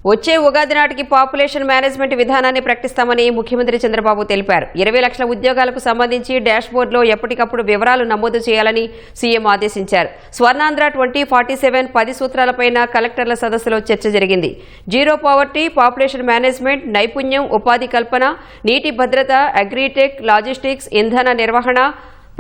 వచ్చే ఉగాది నాటికి population management విధానాన్ని ప్రకటిస్తామని ముఖ్యమంత్రి చంద్రబాబు తెలిపారు. 20 లక్షల ఉద్యోగాలకు సంబంధించి డాష్ బోర్డులో ఎప్పటికప్పుడు వివరాలు నమోదు చేయాలని సీఎం ఆదేశించారు. స్వర్ణాంధ్ర 2047 10 సూత్రాలపైన కలెక్టర్ల సదస్సులో చర్చ జరిగింది. జీరో పావర్టీ, పాపులేషన్ మేనేజ్మెంట్, నైపుణ్యం, ఉపాధి కల్పన, నీటి భద్రత, అగ్రిటెక్, లాజిస్టిక్స్, ఇంధన నిర్వహణ,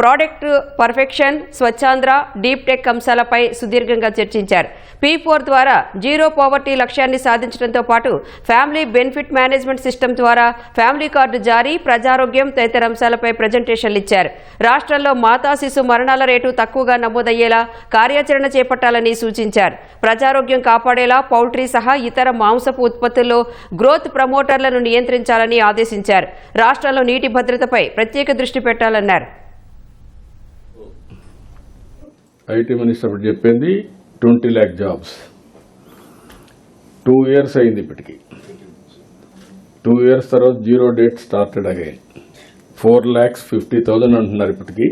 ప్రోడక్ట్ పర్ఫెక్షన్, స్వచ్ఛాంధ్ర, డీప్ టెక్ అంశాలపై సుదీర్ఘంగా చర్చించారు. P4 ద్వారా జీరో పావర్టీ లక్ష్యాన్ని సాధించడంతో పాటు ఫ్యామిలీ బెనిఫిట్ మేనేజ్మెంట్ సిస్టమ్ ద్వారా ఫ్యామిలీ కార్డు జారీ, ప్రజారోగ్యం తదితర అంశాలపై ప్రజెంటేషన్లు ఇచ్చారు. రాష్ట్రంలో మాతా శిశు మరణాల రేటు తక్కువగా నమోదయ్యేలా కార్యాచరణ చేపట్టాలని సూచించారు. ప్రజారోగ్యం కాపాడేలా పౌల్ట్రీ సహా ఇతర మాంసపు ఉత్పత్తుల్లో గ్రోత్ ప్రమోటర్లను నియంత్రించాలని ఆదేశించారు. రాష్ట్రంలో నీటి భద్రతపై ప్రత్యేక దృష్టి పెట్టాలన్నారు. ఐటీ మినిస్టర్ చెప్పింది 20 lakh జాబ్స్. 2 years అయింది ఇప్పటికి. 2 years తర్వాత జీరో డేట్ స్టార్టెడ్ అగైన్. 4,50,000 అంటున్నారు ఇప్పటికి.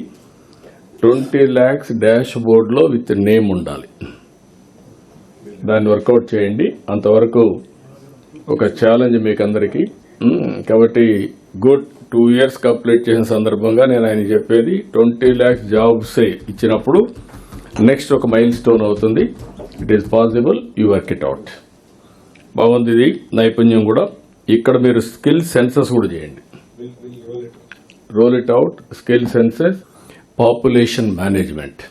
20 lakhs డాష్ బోర్డ్లో విత్ నేమ్ ఉండాలి. దాన్ని వర్కౌట్ చేయండి. అంతవరకు ఒక ఛాలెంజ్ మీకు అందరికీ. కాబట్టి గుడ్ 2 years కంప్లీట్ చేసిన సందర్భంగా నేను ఆయన చెప్పేది 20 lakhs జాబ్స్ ఇచ్చినప్పుడు నెక్స్ట్ ఒక మైల్ స్టోన్ అవుతుంది. It is possible, you work it out. బాగుంది. ఇది నైపుణ్యం కూడా. ఇక్కడ మీరు స్కిల్ సెన్సెస్ కూడా చేయండి. Roll it out. Skill census, population management.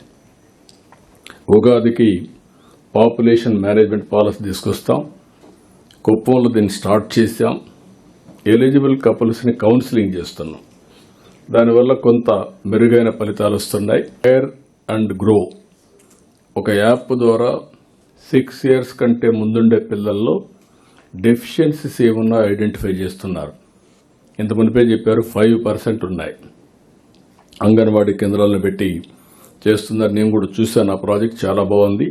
ఉగాదికి పాపులేషన్ మేనేజ్మెంట్ పాలసీ తీసుకొస్తాం. కుప్పంలో దీన్ని స్టార్ట్ చేశాం. ఎలిజిబుల్ కపుల్స్ని కౌన్సిలింగ్ చేస్తున్నాం. దానివల్ల కొంత మెరుగైన ఫలితాలు వస్తున్నాయి. కేర్ అండ్ గ్రో ఒక యాప్ ద్వారా 6 years కంటే ముందుండే పిల్లల్లో డెఫిషియన్సీస్ ఏమన్నా ఐడెంటిఫై చేస్తున్నారు. ఇంత మునిపే చెప్పారు 5% ఉన్నాయి. అంగన్వాడీ కేంద్రాలను పెట్టి చేస్తున్నారు. నేను కూడా చూశాను. ఆ ప్రాజెక్ట్ చాలా బాగుంది.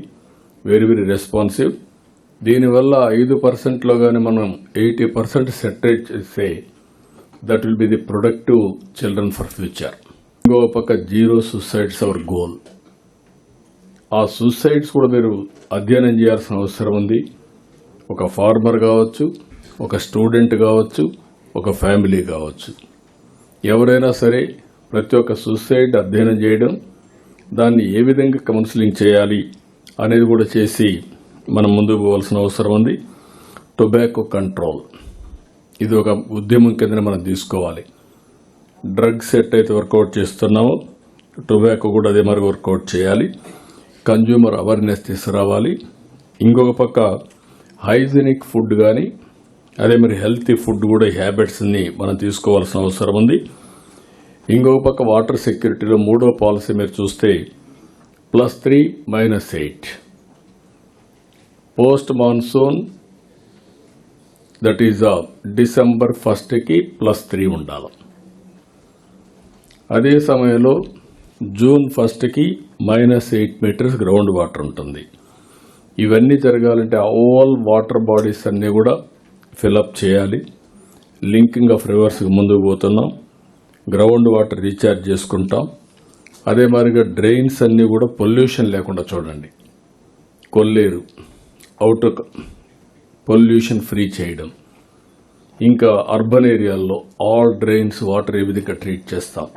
Very very responsive. దీనివల్ల 5%లో కానీ మనం 80% సెటరేట్ చేస్తే that will be the productive children for future. ఇంకో పక్క జీరో సూసైడ్స్ అవర్ గోల్. ఆ సూసైడ్స్ కూడా మీరు అధ్యయనం చేయాల్సిన అవసరం ఉంది. ఒక ఫార్మర్ కావచ్చు, ఒక స్టూడెంట్ కావచ్చు, ఒక ఫ్యామిలీ కావచ్చు, ఎవరైనా సరే ప్రతి ఒక్క సూసైడ్ అధ్యయనం చేయడం, దాన్ని ఏ విధంగా కౌన్సిలింగ్ చేయాలి అనేది కూడా చేసి మనం ముందుకు పోవాల్సిన అవసరం ఉంది. టొబాకో కంట్రోల్ ఇది ఒక ఉద్యమం కింద మనం తీసుకోవాలి. డ్రగ్స్ ఎట్టయితే వర్కౌట్ చేస్తున్నామో టొబాకో కూడా అదే మరి వర్కౌట్ చేయాలి. కన్జ్యూమర్ అవేర్నెస్ తీసుకురావాలి. ఇంకొక పక్క హైజీనిక్ ఫుడ్ కానీ అదే మరి హెల్తీ ఫుడ్ కూడా హ్యాబిట్స్ని మనం తీసుకోవాల్సిన అవసరం ఉంది. ఇంకొక పక్క వాటర్ సెక్యూరిటీలో 3వ పాలసీ మీరు చూస్తే +3 -8 post monsoon that is December 1st +3 ఉండాలి. అదే సమయంలో June 1st -8 meters ground water ఉంటుంది. ఇవన్నీ జరగాలంటే ఆల్ వాటర్ బాడీస్ అన్నీ కూడా ఫిలప్ చేయాలి. లింకింగ్ ఆఫ్ రివర్స్కి ముందుకు పోతున్నాం. గ్రౌండ్ వాటర్ రీఛార్జ్ చేసుకుంటాం. అదే మాదిరిగా డ్రైన్స్ అన్నీ కూడా పొల్యూషన్ లేకుండా చూడండి. కొల్లేరు అవుట్ పొల్యూషన్ ఫ్రీ చేయడం. ఇంకా అర్బన్ ఏరియాల్లో ఆల్ డ్రైన్స్ వాటర్ ఏ విధంగా ట్రీట్ చేస్తాం.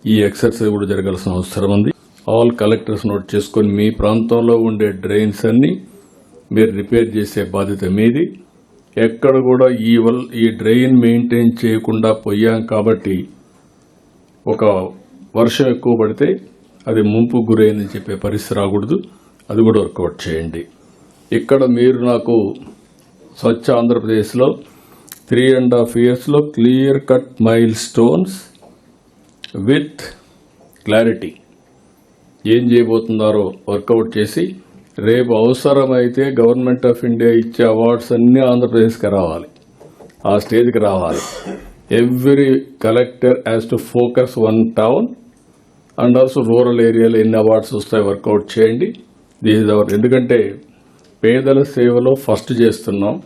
ఈ ఎక్సర్సైజ్ కూడా జరగాల్సిన అవసరం ఉంది. ఆల్ కలెక్టర్స్ నోట్ చేసుకొని మీ ప్రాంతంలో ఉండే డ్రైన్స్ అన్ని మీరు రిపేర్ చేసే బాధ్యత మీది. ఎక్కడ కూడా ఈ డ్రైన్ మెయింటైన్ చేయకుండా పోయాం కాబట్టి ఒక వర్షం ఎక్కువ పడితే అది ముంపు గురైందని చెప్పే పరిస్థితి రాకూడదు. అది కూడా వర్కౌట్ చేయండి. ఇక్కడ మీరు నాకు స్వచ్ఛ ఆంధ్రప్రదేశ్లో 3.5 yearsలో clear cut milestones with clarity ఏం చేయబోతున్నారో వర్కౌట్ చేసి రేపు అవసరమైతే గవర్నమెంట్ ఆఫ్ ఇండియా ఇచ్చే అవార్డ్స్ అన్నీ ఆంధ్రప్రదేశ్కి రావాలి. ఆ స్టేజ్కి రావాలి. Every collector has to focus one town and also rural ఏరియాలో ఎన్ని అవార్డ్స్ వస్తాయి వర్కౌట్ చేయండి. This is our. ఎందుకంటే పేదల సేవలో ఫస్ట్ చేస్తున్నాం.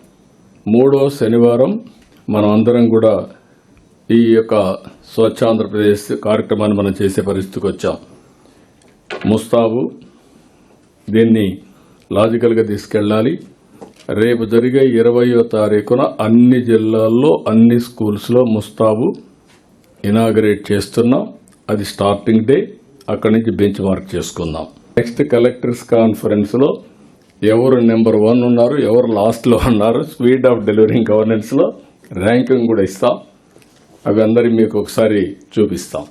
3వ శనివారం మనం అందరం కూడా ఈ యొక్క స్వచ్ఛ ఆంధ్రప్రదేశ్ కార్యక్రమాన్ని మనం చేసే పరిస్థితికి వచ్చాం. ముస్తాబు దీన్ని లాజికల్గా తీసుకెళ్ళాలి. రేపు జరిగే 20వ తారీఖున అన్ని జిల్లాల్లో అన్ని స్కూల్స్లో ముస్తాబు ఇనాగరేట్ చేస్తున్నాం. అది స్టార్టింగ్ డే. అక్కడి నుంచి బెంచ్ మార్క్ చేసుకుందాం. నెక్స్ట్ కలెక్టర్స్ కాన్ఫరెన్స్లో ఎవరు నెంబర్ 1 ఉన్నారు, ఎవరు లాస్ట్లో ఉన్నారు, స్పీడ్ ఆఫ్ డెలివరింగ్ గవర్నెన్స్లో ర్యాంకింగ్ కూడా ఇస్తాం. అవి అందరి మీకు ఒకసారి చూపిస్తాం.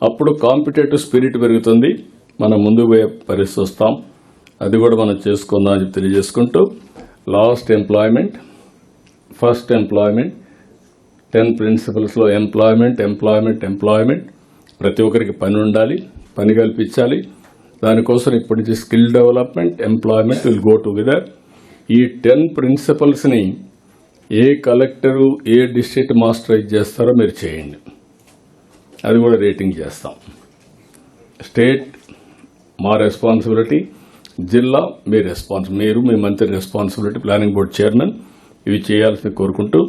అప్పుడు కాంపిటేటివ్ స్పిరిట్ పెరుగుతుంది, మనం ముందుకు పోయే పరిస్థితి వస్తాం. అది కూడా మనం చేసుకుందాం అని తెలియజేసుకుంటూ, లాస్ట్ ఎంప్లాయ్మెంట్, ఫస్ట్ ఎంప్లాయ్మెంట్, 10 ప్రిన్సిపల్స్లో ఎంప్లాయ్మెంట్, ప్రతి ఒక్కరికి పని ఉండాలి, పని కల్పించాలి. దానికోసం ఇప్పటి నుంచి skill development, employment will go together. ఈ 10 ప్రిన్సిపల్స్ని ఏ కలెక్టరు ఏ డిస్ట్రిక్ట్ మాస్టరైజ్ చేస్తారో మీరు చేయండి, అది కూడా రేటింగ్ చేస్తాం. స్టేట్ మా రెస్పాన్సిబిలిటీ, జిల్లా మీ రెస్పాన్స్, మీరు మీ మంత్రి రెస్పాన్సిబిలిటీ, ప్లానింగ్ బోర్డు చైర్మన్, ఇవి చేయాల్సి కోరుకుంటూ